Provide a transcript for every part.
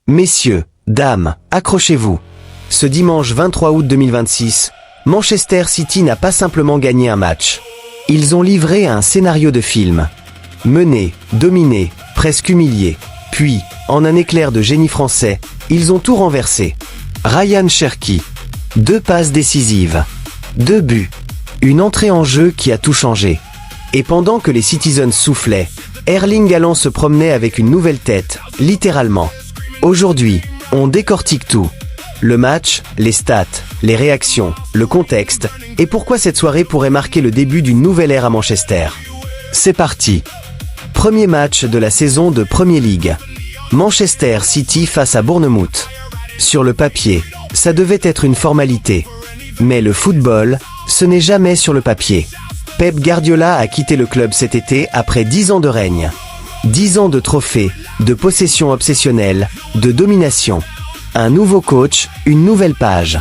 Messieurs, dames, accrochez-vous. Ce dimanche 23 août 2026, Manchester City n'a pas simplement gagné un match. Ils ont livré un scénario de film. Menés, dominés, presque humiliés. Puis, en un éclair de génie français, ils ont tout renversé. Ryan Cherki. 2 passes décisives. 2 buts. Une entrée en jeu qui a tout changé. Et pendant que les Citizens soufflaient, Erling Haaland se promenait avec une nouvelle tête, littéralement. Aujourd'hui, on décortique tout. Le match, les stats, les réactions, le contexte, et pourquoi cette soirée pourrait marquer le début d'une nouvelle ère à Manchester. C'est parti. Premier match de la saison de Premier League. Manchester City face à Bournemouth. Sur le papier, ça devait être une formalité. Mais le football, ce n'est jamais sur le papier. Pep Guardiola a quitté le club cet été après 10 ans de règne. 10 ans de trophées, de possession obsessionnelle, de domination. Un nouveau coach, une nouvelle page.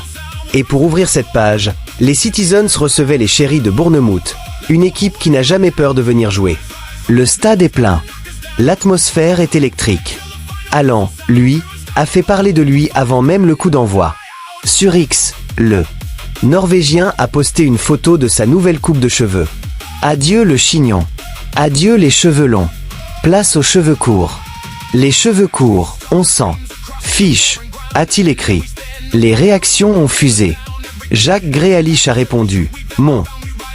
Et pour ouvrir cette page, les Citizens recevaient les Chéris de Bournemouth, une équipe qui n'a jamais peur de venir jouer. Le stade est plein. L'atmosphère est électrique. Haaland, lui, a fait parler de lui avant même le coup d'envoi. Sur X, le Norvégien a posté une photo de sa nouvelle coupe de cheveux. Adieu le chignon. Adieu les cheveux longs. Place aux cheveux courts. Les cheveux courts, on sent. Fiche, a-t-il écrit. Les réactions ont fusé. Jacques Grealish a répondu. Mon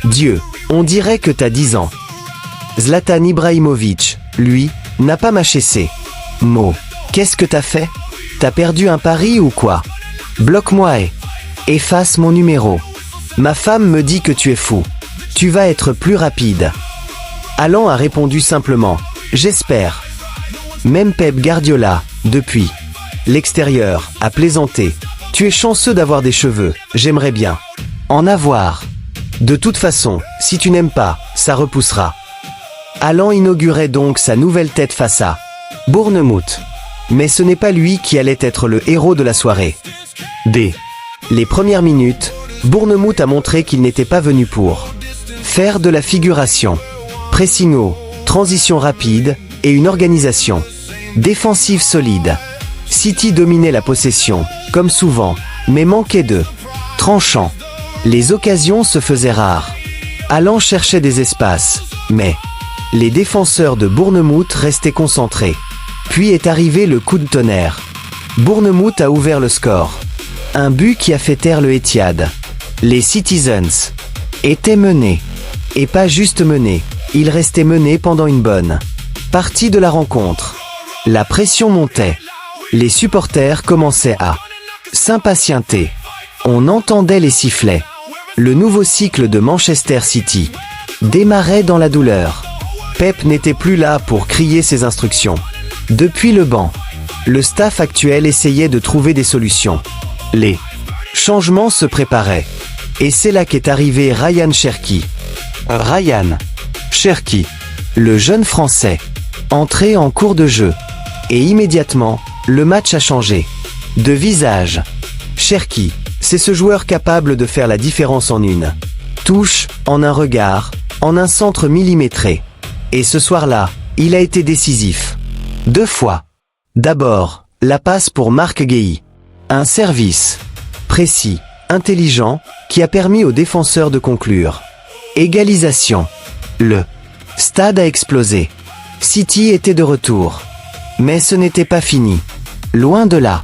Dieu, on dirait que t'as 10 ans. Zlatan Ibrahimovic, lui, n'a pas mâché ses mots. Qu'est-ce que t'as fait? T'as perdu un pari ou quoi? Bloque-moi et efface mon numéro. Ma femme me dit que tu es fou. Tu vas être plus rapide. Haaland a répondu simplement. J'espère. Même Pep Guardiola, depuis l'extérieur, a plaisanté. Tu es chanceux d'avoir des cheveux, j'aimerais bien en avoir. De toute façon, si tu n'aimes pas, ça repoussera. Haaland inaugurait donc sa nouvelle tête face à Bournemouth. Mais ce n'est pas lui qui allait être le héros de la soirée. Dès les premières minutes, Bournemouth a montré qu'il n'était pas venu pour faire de la figuration. Pressing haut, transition rapide et une organisation défensive solide. City dominait la possession, comme souvent, mais manquait de tranchant. Les occasions se faisaient rares. Haaland cherchait des espaces, mais les défenseurs de Bournemouth restaient concentrés. Puis est arrivé le coup de tonnerre. Bournemouth a ouvert le score. Un but qui a fait taire le Etihad. Les Citizens étaient menés. Et pas juste menés, ils restaient menés pendant une bonne partie de la rencontre. La pression montait. Les supporters commençaient à s'impatienter. On entendait les sifflets. Le nouveau cycle de Manchester City démarrait dans la douleur. Pep n'était plus là pour crier ses instructions. Depuis le banc, le staff actuel essayait de trouver des solutions. Les changements se préparaient. Et c'est là qu'est arrivé Ryan Cherki. Ryan Cherki, le jeune Français, entré en cours de jeu. Et immédiatement, le match a changé. De visage. Cherki, c'est ce joueur capable de faire la différence en une touche, en un regard, en un centre millimétré. Et ce soir-là, il a été décisif. 2 fois. D'abord, la passe pour Marc Guéhi. Un service précis, intelligent, qui a permis aux défenseurs de conclure. Égalisation. Le stade a explosé. City était de retour. Mais ce n'était pas fini. Loin de là.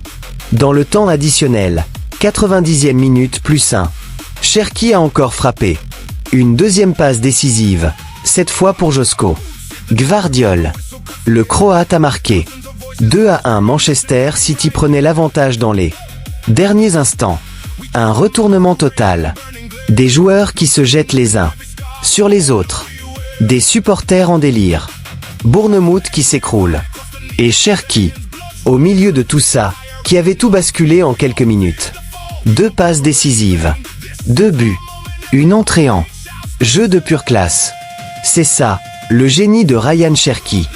Dans le temps additionnel, 90e minute plus 1. Cherki a encore frappé. Une deuxième passe décisive, cette fois pour Josko Gvardiol. Le Croate a marqué. 2-1 Manchester City prenait l'avantage dans les derniers instants. Un retournement total. Des joueurs qui se jettent les uns sur les autres. Des supporters en délire. Bournemouth qui s'écroule. Et Cherki, au milieu de tout ça, qui avait tout basculé en quelques minutes. 2 passes décisives. 2 buts. Une entrée en jeu de pure classe. C'est ça, le génie de Ryan Cherki.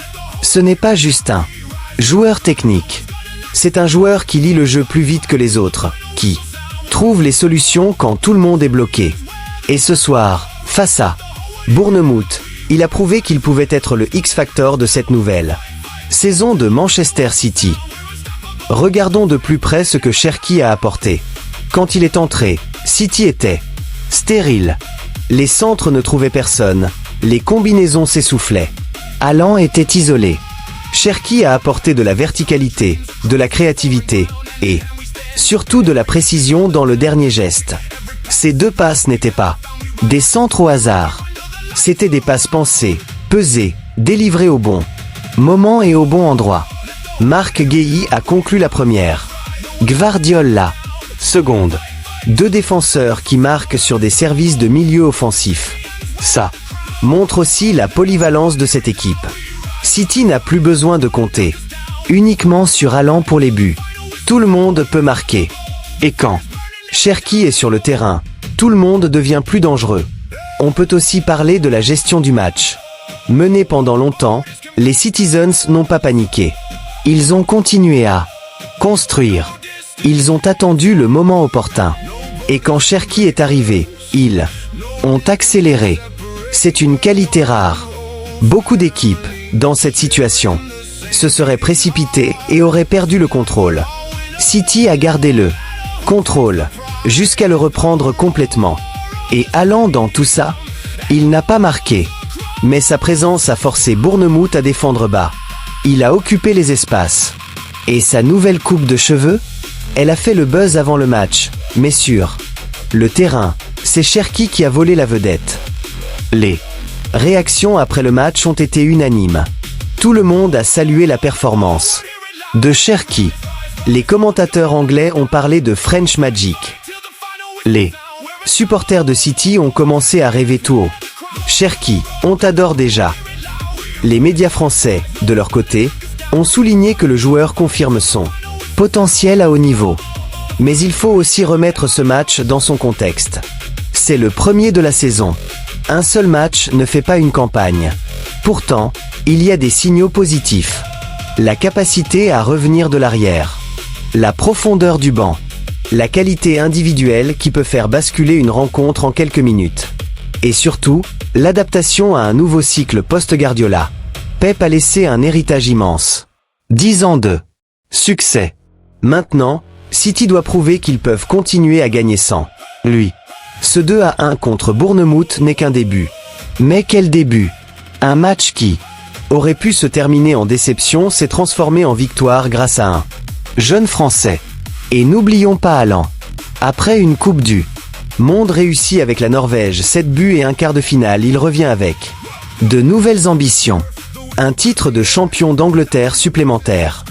Ce n'est pas juste un joueur technique. C'est un joueur qui lit le jeu plus vite que les autres, qui trouve les solutions quand tout le monde est bloqué. Et ce soir, face à Bournemouth, il a prouvé qu'il pouvait être le X-Factor de cette nouvelle saison de Manchester City. Regardons de plus près ce que Cherki a apporté. Quand il est entré, City était stérile. Les centres ne trouvaient personne. Les combinaisons s'essoufflaient. Haaland était isolé. Cherki a apporté de la verticalité, de la créativité et surtout de la précision dans le dernier geste. Ces 2 passes n'étaient pas des centres au hasard. C'étaient des passes pensées, pesées, délivrées au bon moment et au bon endroit. Marc Guéhi a conclu la première. Gvardiol seconde. 2 défenseurs qui marquent sur des services de milieu offensif. Ça montre aussi la polyvalence de cette équipe. City n'a plus besoin de compter uniquement sur Haaland pour les buts. Tout le monde peut marquer. Et quand Cherki est sur le terrain, tout le monde devient plus dangereux. On peut aussi parler de la gestion du match. Menés pendant longtemps, les Citizens n'ont pas paniqué. Ils ont continué à construire. Ils ont attendu le moment opportun. Et quand Cherki est arrivé, ils ont accéléré. C'est une qualité rare. Beaucoup d'équipes, dans cette situation, se seraient précipitées et auraient perdu le contrôle. City a gardé le contrôle jusqu'à le reprendre complètement. Et allant dans tout ça, il n'a pas marqué. Mais sa présence a forcé Bournemouth à défendre bas. Il a occupé les espaces. Et sa nouvelle coupe de cheveux, elle a fait le buzz avant le match, mais sur le terrain, c'est Cherki qui a volé la vedette. Les réactions après le match ont été unanimes. Tout le monde a salué la performance de Cherki. Les commentateurs anglais ont parlé de French Magic. Les supporters de City ont commencé à rêver tout haut. Cherki, on t'adore déjà. Les médias français, de leur côté, ont souligné que le joueur confirme son potentiel à haut niveau. Mais il faut aussi remettre ce match dans son contexte. C'est le premier de la saison. Un seul match ne fait pas une campagne. Pourtant, il y a des signaux positifs. La capacité à revenir de l'arrière. La profondeur du banc. La qualité individuelle qui peut faire basculer une rencontre en quelques minutes. Et surtout, l'adaptation à un nouveau cycle post-Guardiola. Pep a laissé un héritage immense. 10 ans de succès. Maintenant, City doit prouver qu'ils peuvent continuer à gagner sans lui. Ce 2-1 contre Bournemouth n'est qu'un début. Mais quel début! Un match qui aurait pu se terminer en déception s'est transformé en victoire grâce à un jeune Français. Et n'oublions pas Haaland. Après une Coupe du Monde réussie avec la Norvège, 7 buts et un quart de finale, il revient avec de nouvelles ambitions. Un titre de champion d'Angleterre supplémentaire.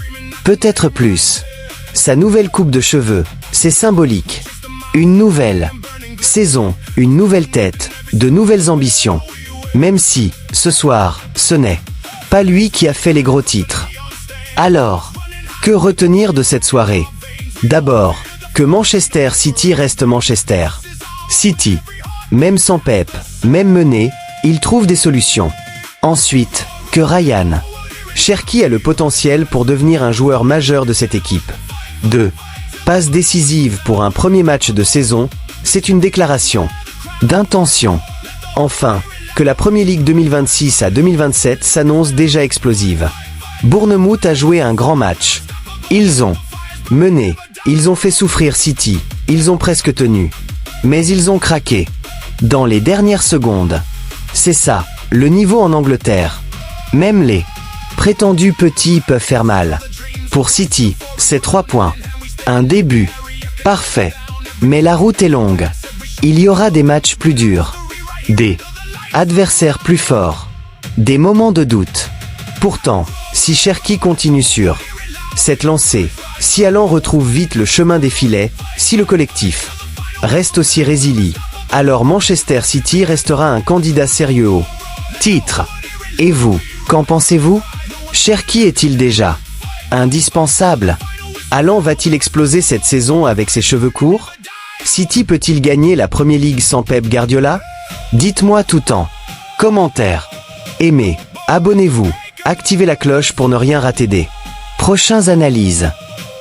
Peut-être plus. Sa nouvelle coupe de cheveux, c'est symbolique. Une nouvelle saison, une nouvelle tête, de nouvelles ambitions. Même si, ce soir, ce n'est pas lui qui a fait les gros titres. Alors, que retenir de cette soirée? D'abord, que Manchester City reste Manchester City. Même sans Pep, même mené, il trouve des solutions. Ensuite, que Ryan Cherki a le potentiel pour devenir un joueur majeur de cette équipe. 2. Passe décisive pour un premier match de saison, c'est une déclaration d'intention. Enfin, que la Premier League 2026 à 2027 s'annonce déjà explosive. Bournemouth a joué un grand match. Ils ont mené, ils ont fait souffrir City, ils ont presque tenu. Mais ils ont craqué. Dans les dernières secondes. C'est ça, le niveau en Angleterre. Même les prétendus petits peuvent faire mal. Pour City, c'est 3 points. Un début parfait. Mais la route est longue. Il y aura des matchs plus durs. Des adversaires plus forts. Des moments de doute. Pourtant, si Cherki continue sur cette lancée, si Haaland retrouve vite le chemin des filets, si le collectif reste aussi résilient, alors Manchester City restera un candidat sérieux au titre. Et vous, qu'en pensez-vous? Cherki est-il déjà indispensable? Haaland va-t-il exploser cette saison avec ses cheveux courts? City peut-il gagner la Premier League sans Pep Guardiola? Dites-moi tout en commentaire. Aimez, abonnez-vous, activez la cloche pour ne rien rater des prochaines analyses.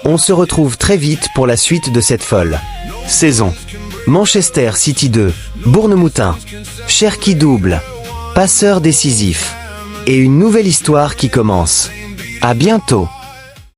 On se retrouve très vite pour la suite de cette folle saison. Manchester City 2, Bournemouth 1, Cherki double, passeur décisif. Et une nouvelle histoire qui commence. À bientôt.